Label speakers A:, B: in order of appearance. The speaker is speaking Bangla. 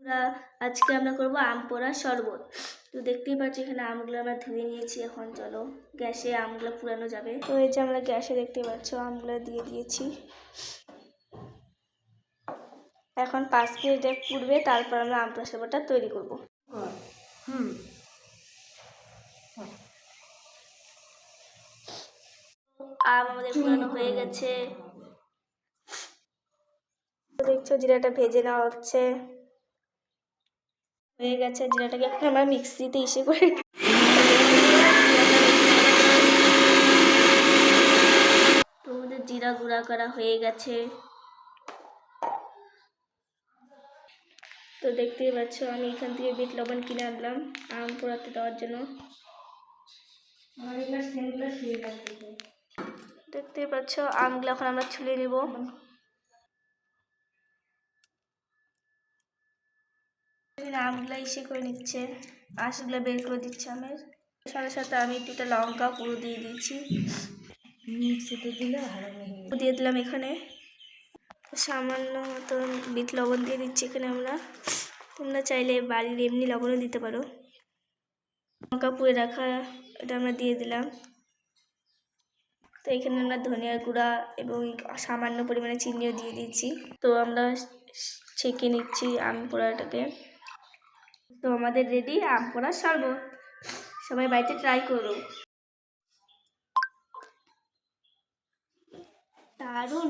A: আমরা আজকে আমরা করবো আম পোড়া শরবত। তো দেখতেই পাচ্ছি এখানে আমগুলো আমরা ধুয়ে নিয়েছি। এখন চলো গ্যাসে আমগুলো পুরানো যাবে। তো এই যে আমরা গ্যাসে দেখতে পাচ্ছ আমগুলো দিয়ে দিয়েছি। এখন 5 মিনিট পুড়বে, তারপর আমরা আম পোড়া শরবতটা তৈরি করব। আম আমাদের পুরানো হয়ে গেছে। দেখছো জিরাটা ভেজে নেওয়া হচ্ছে, হয়ে গেছে। জিরাটাকে এখন আমরা মিক্সিতে ইসে করে তো আমাদের জিরা গুঁড়া করা হয়ে গেছে। তো দেখতেই পাচ্ছ আমি এখান থেকে বিট লবণ কিনে আনলাম আম পোড়াতে দেওয়ার জন্য। দেখতেই পাচ্ছ আমগুলো এখন আমরা ছুলে নেব। আমগুলা ইসে করে নিচ্ছে, আঁশগুলো বের করে দিচ্ছে আমের। সাথে সাথে আমি 2টা লঙ্কা পুরো দিয়ে দিয়েছি, মিক্সিতে দিলে দিয়ে দিলাম। এখানে সামান্য মতন বিট লবণ দিয়ে দিচ্ছি এখানে আমরা। তোমরা চাইলে বাড়ির এমনি লবণও দিতে পারো। লঙ্কা পুড়ে রাখা এটা আমরা দিয়ে দিলাম। তো এখানে আমরা ধনিয়া গুঁড়া এবং সামান্য পরিমাণে চিনিও দিয়ে দিচ্ছি। তো আমরা ছেঁকে নিচ্ছি আম পোড়াটাকে। তো আমাদের রেডি আম পোড়া শরবত। সবাই বাড়িতে ট্রাই করো, দারুণ।